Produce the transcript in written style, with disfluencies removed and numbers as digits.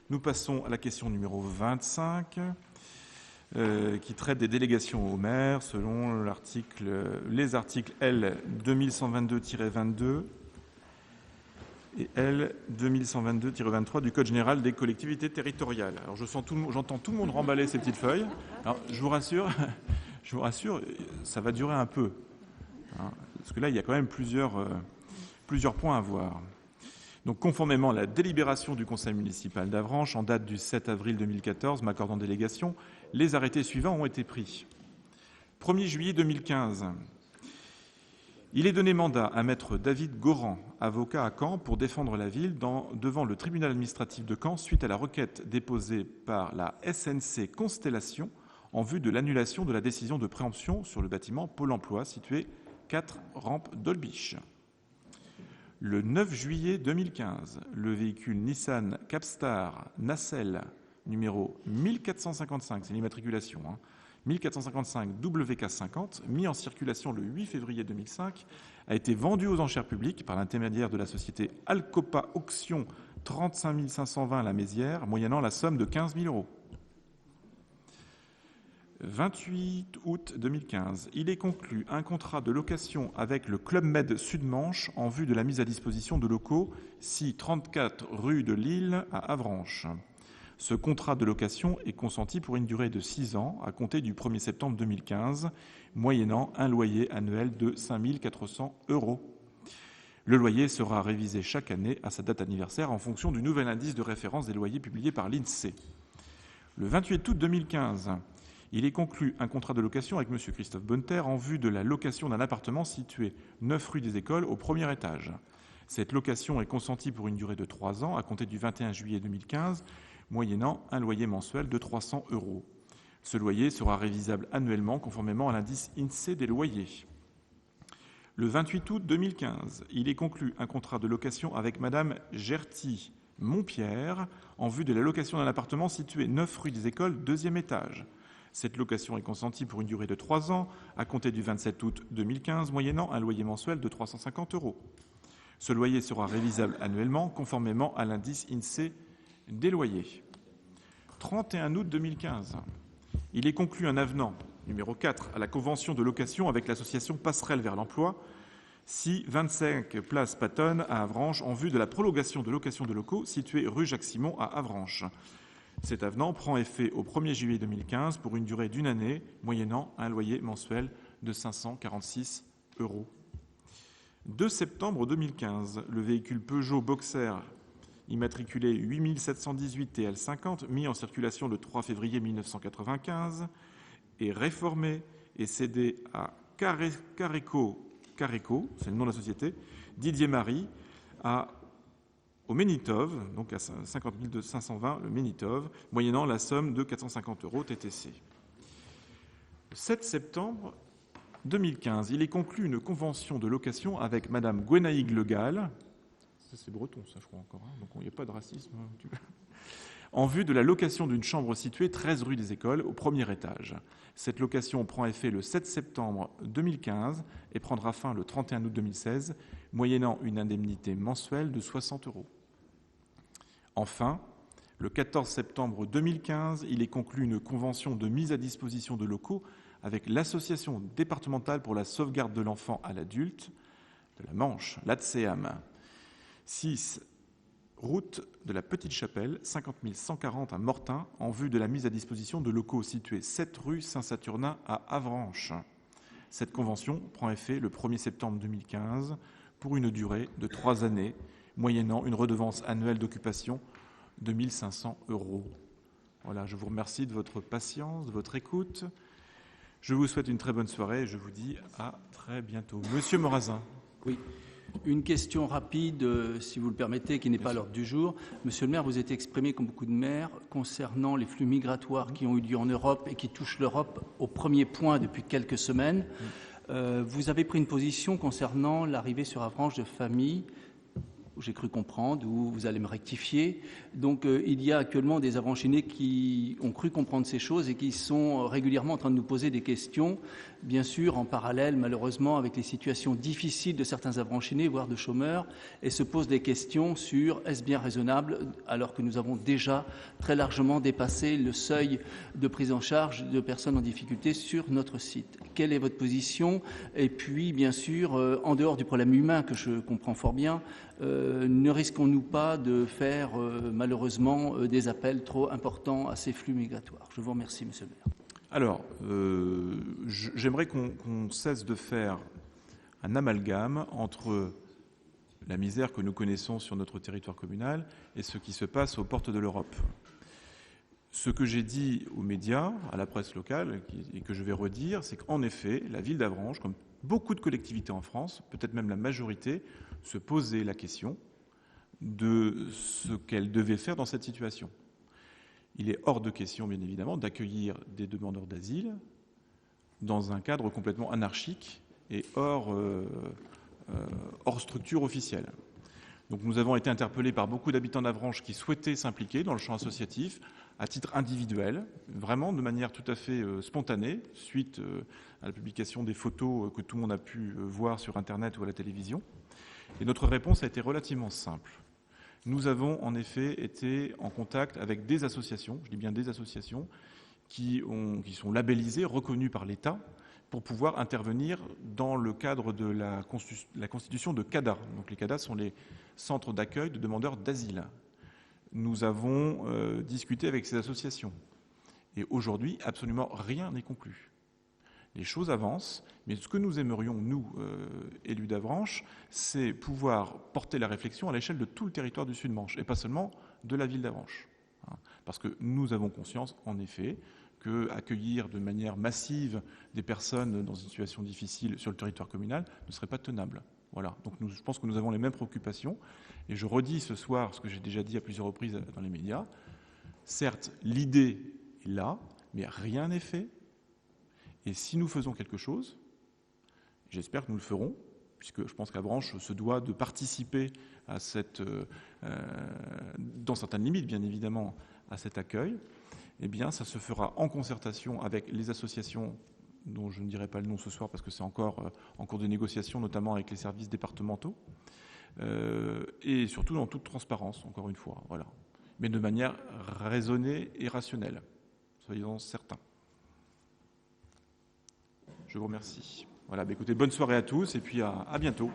Nous passons à la question numéro 25, qui traite des délégations au maire selon les articles L 2122-22 et L 2122-23 du Code général des collectivités territoriales. Alors j'entends tout le monde remballer ces petites feuilles. Alors je vous rassure, ça va durer un peu, hein, parce que là il y a quand même plusieurs points à voir. Donc, conformément à la délibération du conseil municipal d'Avranches en date du 7 avril 2014 m'accordant délégation, les arrêtés suivants ont été pris. 1er juillet 2015. Il est donné mandat à maître David Goran, avocat à Caen, pour défendre la ville devant le tribunal administratif de Caen suite à la requête déposée par la SNC Constellation en vue de l'annulation de la décision de préemption sur le bâtiment Pôle emploi situé 4 rampe d'Olbiche. Le 9 juillet 2015, le véhicule Nissan Capstar Nacelle numéro 1455, c'est l'immatriculation, 1455 WK50, mis en circulation le 8 février 2005, a été vendu aux enchères publiques par l'intermédiaire de la société Alcopa Auction 35 520 La Mézières, moyennant la somme de 15 000 €. 28 août 2015, il est conclu un contrat de location avec le Club Med Sud-Manche en vue de la mise à disposition de locaux 634 rue de Lille à Avranches. Ce contrat de location est consenti pour une durée de 6 ans à compter du 1er septembre 2015, moyennant un loyer annuel de 5 400 €. Le loyer sera révisé chaque année à sa date anniversaire en fonction du nouvel indice de référence des loyers publié par l'INSEE. Le 28 août 2015, il est conclu un contrat de location avec M. Christophe Bonneterre en vue de la location d'un appartement situé 9 rue des Écoles au premier étage. Cette location est consentie pour une durée de 3 ans à compter du 21 juillet 2015, moyennant un loyer mensuel de 300 €. Ce loyer sera révisable annuellement conformément à l'indice INSEE des loyers. Le 28 août 2015, il est conclu un contrat de location avec Mme Gerty Montpierre en vue de la location d'un appartement situé 9 rue des Écoles, 2e étage. Cette location est consentie pour une durée de 3 ans à compter du 27 août 2015, moyennant un loyer mensuel de 350 €. Ce loyer sera révisable annuellement conformément à l'indice INSEE des loyers. 31 août 2015, il est conclu un avenant numéro 4 à la convention de location avec l'association Passerelle vers l'emploi, 25 place Pattonne à Avranches en vue de la prolongation de location de locaux situés rue Jacques-Simon à Avranches. Cet avenant prend effet au 1er juillet 2015 pour une durée d'une année, moyennant un loyer mensuel de 546 €. 2 septembre 2015, le véhicule Peugeot Boxer immatriculé 8718 TL50, mis en circulation le 3 février 1995, est réformé et cédé à Careco, c'est le nom de la société, Didier Marie, au Ménitov, donc à 50 520 le Ménitov, moyennant la somme de 450 € TTC. Le 7 septembre 2015, il est conclu une convention de location avec Mme Gwenaïg Le Gall, ça c'est breton ça je crois encore, donc il n'y a pas de racisme, en vue de la location d'une chambre située 13 rue des Écoles au premier étage. Cette location prend effet le 7 septembre 2015 et prendra fin le 31 août 2016, moyennant une indemnité mensuelle de 60 €. Enfin, le 14 septembre 2015, il est conclu une convention de mise à disposition de locaux avec l'Association départementale pour la sauvegarde de l'enfant à l'adulte de la Manche, l'ADSEAM, 6 route de la Petite Chapelle, 50 140 à Mortain, en vue de la mise à disposition de locaux situés 7 rue Saint-Saturnin à Avranches. Cette convention prend effet le 1er septembre 2015 pour une durée de 3 années, moyennant une redevance annuelle d'occupation de 1 500 €. Voilà, je vous remercie de votre patience, de votre écoute. Je vous souhaite une très bonne soirée et je vous dis à très bientôt. Monsieur Morazin. Oui. Une question rapide, si vous le permettez, qui n'est pas à l'ordre du jour. Monsieur le maire, vous êtes exprimé, comme beaucoup de maires, concernant les flux migratoires qui ont eu lieu en Europe et qui touchent l'Europe au premier point depuis quelques semaines. Vous avez pris une position concernant l'arrivée sur Avranches de familles j'ai cru comprendre, ou vous allez me rectifier. Donc il y a actuellement des Avranchinais qui ont cru comprendre ces choses et qui sont régulièrement en train de nous poser des questions, bien sûr en parallèle malheureusement avec les situations difficiles de certains Avranchinais, voire de chômeurs, et se posent des questions sur est-ce bien raisonnable alors que nous avons déjà très largement dépassé le seuil de prise en charge de personnes en difficulté sur notre site. Quelle est votre position? Et puis bien sûr, en dehors du problème humain que je comprends fort bien, ne risquons-nous pas de faire malheureusement des appels trop importants à ces flux migratoires? Je vous remercie, Monsieur le maire. Alors, j'aimerais qu'on cesse de faire un amalgame entre la misère que nous connaissons sur notre territoire communal et ce qui se passe aux portes de l'Europe. Ce que j'ai dit aux médias, à la presse locale, et que je vais redire, c'est qu'en effet, la ville d'Avranches, comme beaucoup de collectivités en France, peut-être même la majorité, se posait la question de ce qu'elle devait faire dans cette situation. Il est hors de question, bien évidemment, d'accueillir des demandeurs d'asile dans un cadre complètement anarchique et hors structure officielle. Donc nous avons été interpellés par beaucoup d'habitants d'Avranches qui souhaitaient s'impliquer dans le champ associatif à titre individuel, vraiment de manière tout à fait spontanée, suite à la publication des photos que tout le monde a pu voir sur Internet ou à la télévision. Et notre réponse a été relativement simple. Nous avons en effet été en contact avec des associations, je dis bien des associations, qui sont labellisées, reconnues par l'État, pour pouvoir intervenir dans le cadre de la constitution de CADA. Donc les CADA sont les centres d'accueil de demandeurs d'asile. Nous avons discuté avec ces associations. Et aujourd'hui, absolument rien n'est conclu. Les choses avancent, mais ce que nous aimerions, nous, élus d'Avranches, c'est pouvoir porter la réflexion à l'échelle de tout le territoire du Sud-Manche, et pas seulement de la ville d'Avranches. Parce que nous avons conscience, en effet, qu'accueillir de manière massive des personnes dans une situation difficile sur le territoire communal ne serait pas tenable. Voilà. Donc je pense que nous avons les mêmes préoccupations. Et je redis ce soir ce que j'ai déjà dit à plusieurs reprises dans les médias. Certes, l'idée est là, mais rien n'est fait. Et si nous faisons quelque chose, j'espère que nous le ferons, puisque je pense qu'Avranches se doit de participer à dans certaines limites, bien évidemment, à cet accueil, eh bien, ça se fera en concertation avec les associations dont je ne dirai pas le nom ce soir parce que c'est encore en cours de négociation, notamment avec les services départementaux, et surtout dans toute transparence, encore une fois, voilà. Mais de manière raisonnée et rationnelle, soyons certains. Je vous remercie. Voilà, écoutez, bonne soirée à tous et puis à bientôt.